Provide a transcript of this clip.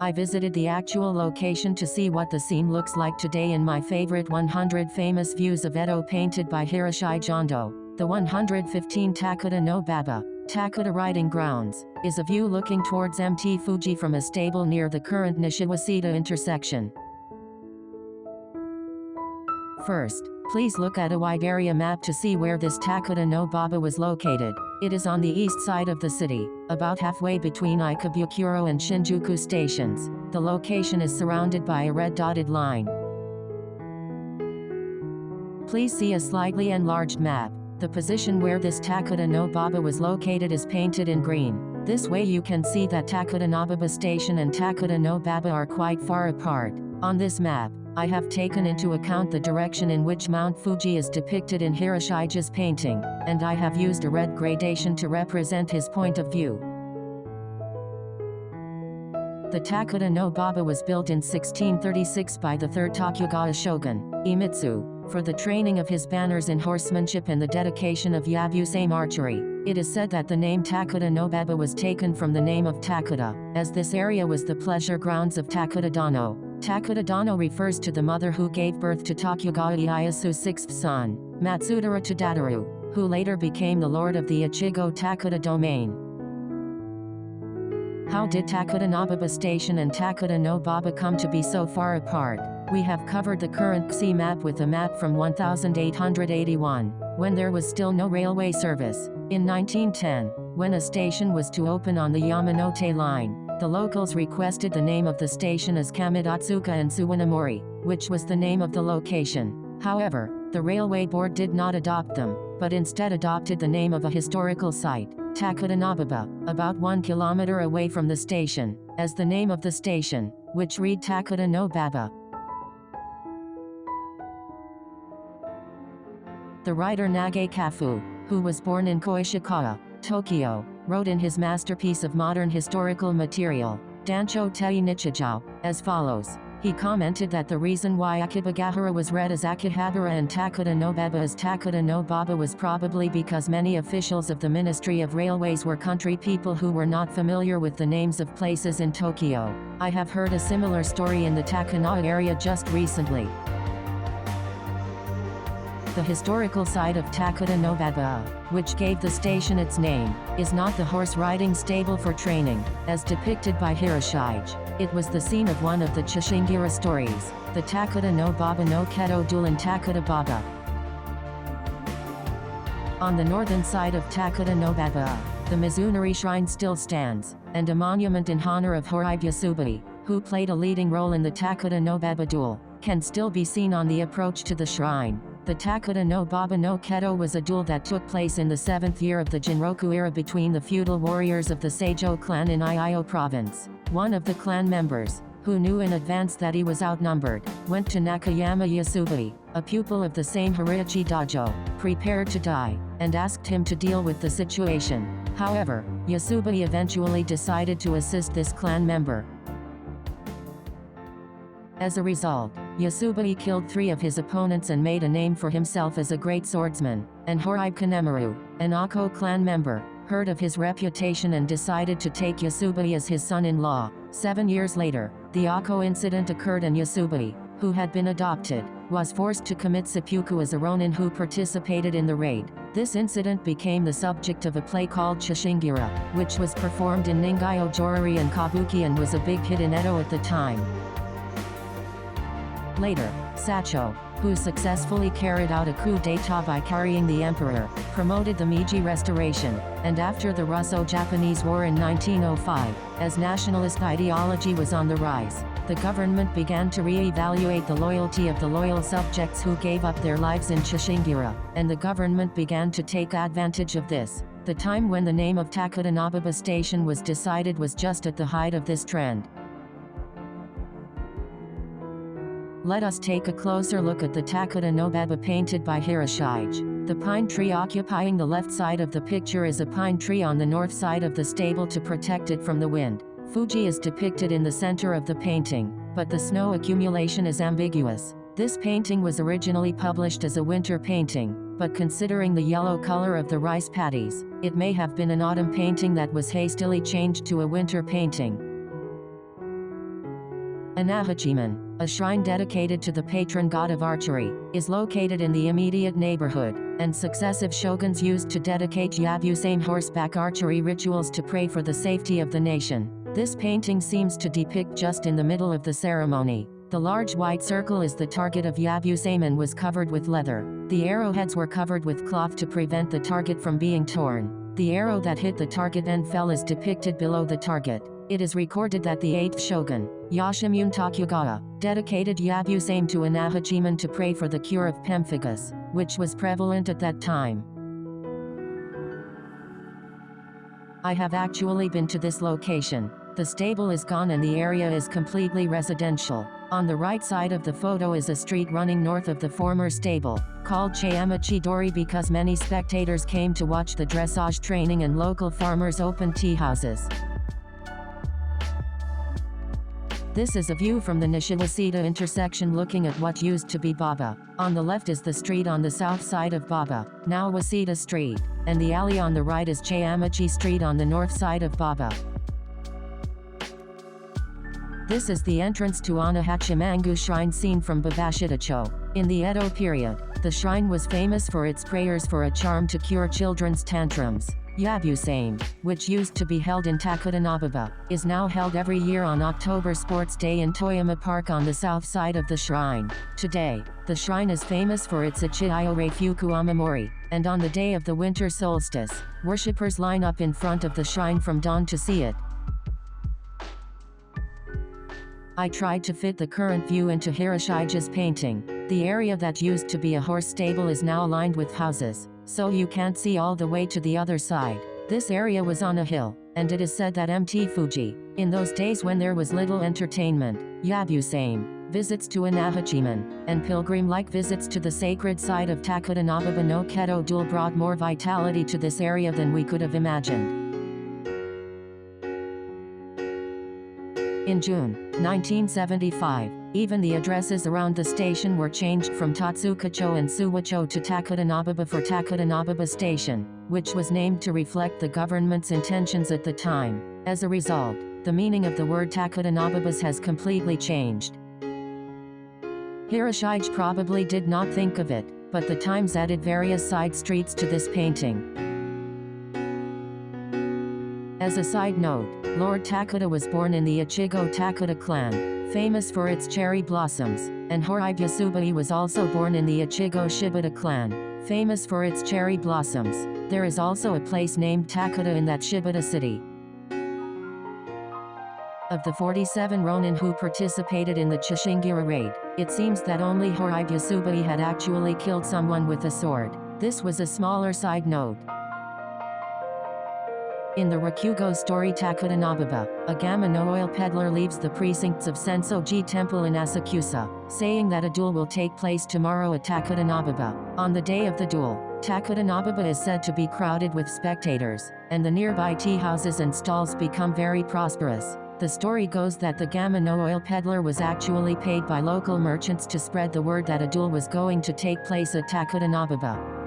I visited the actual location to see what the scene looks like today in my favorite 100 Famous Views of Edo painted by Hiroshige Ando. The 115 Takata-no-Baba, Takata Riding Grounds, is a view looking towards Mt Fuji from a stable near the current Nishiwaseda intersection. First, please look at a wide area map to see where this Takata-no-Baba was located. It is on the east side of the city, about halfway between Ikebukuro and Shinjuku stations. The location is surrounded by a red dotted line. Please see a slightly enlarged map. The position where this Takata-no-Baba was located is painted in green. This way you can see that Takadanobaba Station and Takata-no-Baba are quite far apart. On this map, I have taken into account the direction in which Mount Fuji is depicted in Hiroshige's painting, and I have used a red gradation to represent his point of view. The Takata-no-Baba was built in 1636 by the third Tokugawa shogun, Iemitsu, for the training of his banners in horsemanship and the dedication of Yabusame archery. It is said that the name Takata-no-Baba was taken from the name of Takata, as this area was the pleasure grounds of Takata-dano. Takata-dano refers to the mother who gave birth to Tokugawa Ieyasu's sixth son, Matsudaira Tadadaru, who later became the lord of the Ichigo Takata domain. How did Takadanobaba Station and Takata-no-Baba come to be so far apart? We have covered the current XI map with a map from 1881, when there was still no railway service. In 1910, when a station was to open on the Yamanote line, the locals requested the name of the station as Kamidatsuka and Suwanamori, which was the name of the location. However, the railway board did not adopt them, but instead adopted the name of a historical site, Takadanobaba, about 1 kilometer away from the station, as the name of the station, which read Takata-no-Baba. The writer Nage Kafu, who was born in Koishikawa, Tokyo, wrote in his masterpiece of modern historical material, Dancho Tei Nichijou, as follows. He commented that the reason why Akibagahara was read as Akihabara and Takata-no-Baba as Takata-no-Baba was probably because many officials of the Ministry of Railways were country people who were not familiar with the names of places in Tokyo. I have heard a similar story in the Takanoa area just recently. The historical site of Takata-no-Baba, which gave the station its name, is not the horse-riding stable for training, as depicted by Hiroshige. It was the scene of one of the Chishingira stories, the Takata-no-Baba no Keto duel in Takata-baba. On the northern side of Takata-no-Baba, the Mizunari Shrine still stands, and a monument in honor of Horibe Yasubari, who played a leading role in the Takata-no-Baba duel, can still be seen on the approach to the shrine. The Takata-no-Baba no Keto was a duel that took place in the 7th year of the Jinroku era between the feudal warriors of the Seijo clan in Iyo province. One of the clan members, who knew in advance that he was outnumbered, went to Nakayama Yasubari, a pupil of the same Horiichi Dojo, prepared to die, and asked him to deal with the situation. However, Yasubari eventually decided to assist this clan member. As a result, Yasubari killed 3 of his opponents and made a name for himself as a great swordsman, and Horibe Kanemaru, an Ako clan member, heard of his reputation and decided to take Yasubari as his son-in-law. 7 years later, the Ako incident occurred and Yasubari, who had been adopted, was forced to commit seppuku as a ronin who participated in the raid. This incident became the subject of a play called Chishingira, which was performed in Ningayo Jorari and Kabuki and was a big hit in Edo at the time. Later, Sacho, who successfully carried out a coup d'état by carrying the emperor, promoted the Meiji Restoration, and after the Russo-Japanese War in 1905, as nationalist ideology was on the rise, the government began to re-evaluate the loyalty of the loyal subjects who gave up their lives in Chishingira, and the government began to take advantage of this. The time when the name of Takadanobaba Station was decided was just at the height of this trend. Let us take a closer look at the Takata-no-Baba painted by Hiroshige. The pine tree occupying the left side of the picture is a pine tree on the north side of the stable to protect it from the wind. Fuji is depicted in the center of the painting, but the snow accumulation is ambiguous. This painting was originally published as a winter painting, but considering the yellow color of the rice paddies, it may have been an autumn painting that was hastily changed to a winter painting. Inahachiman, a shrine dedicated to the patron god of archery, is located in the immediate neighborhood, and successive shoguns used to dedicate Yabusame horseback archery rituals to pray for the safety of the nation. This painting seems to depict just in the middle of the ceremony. The large white circle is the target of Yabusame and was covered with leather. The arrowheads were covered with cloth to prevent the target from being torn. The arrow that hit the target and fell is depicted below the target. It is recorded that the 8th shogun, Yoshimun Tokugawa, dedicated Yabusame to Inahachiman to pray for the cure of pemphigus, which was prevalent at that time. I have actually been to this location. The stable is gone and the area is completely residential. On the right side of the photo is a street running north of the former stable, called Chayamachi Dori because many spectators came to watch the dressage training and local farmers opened tea houses. This is a view from the Nishiwaseda intersection looking at what used to be Baba. On the left is the street on the south side of Baba, now Waseda Street, and the alley on the right is Chayamachi Street on the north side of Baba. This is the entrance to Anahachimangu Shrine seen from Babashidacho. In the Edo period, the shrine was famous for its prayers for a charm to cure children's tantrums. Yabusame, which used to be held in Takata-no-Baba, is now held every year on October Sports Day in Toyama Park on the south side of the shrine. Today, the shrine is famous for its Ukiyo-e Fukuama Mori, and on the day of the winter solstice, worshippers line up in front of the shrine from dawn to see it. I tried to fit the current view into Hiroshige's painting. The area that used to be a horse stable is now lined with houses, so you can't see all the way to the other side. This area was on a hill, and it is said that Mt Fuji, in those days when there was little entertainment, Yabusame, visits to Inahachiman, and pilgrim-like visits to the sacred site of Takadanobaba no Keto Duel brought more vitality to this area than we could have imagined. In June 1975, even the addresses around the station were changed from Tatsukacho and Suwacho to Takadanobaba for Takadanobaba Station, which was named to reflect the government's intentions at the time. As a result, the meaning of the word Takadanobabas has completely changed. Hiroshige probably did not think of it, but the Times added various side streets to this painting. As a side note, Lord Takata was born in the Ichigo Takata clan, famous for its cherry blossoms, and Horibya was also born in the Ichigo Shibata clan, famous for its cherry blossoms. There is also a place named Takata in that Shibata city. Of the 47 Ronin who participated in the Chishingira raid, it seems that only Horibya had actually killed someone with a sword. This was a smaller side note. In the Rakugo story Takadanobaba, a Gamma no oil peddler leaves the precincts of Sensoji Temple in Asakusa, saying that a duel will take place tomorrow at Takadanobaba. On the day of the duel, Takadanobaba is said to be crowded with spectators, and the nearby tea houses and stalls become very prosperous. The story goes that the Gamma no oil peddler was actually paid by local merchants to spread the word that a duel was going to take place at Takadanobaba.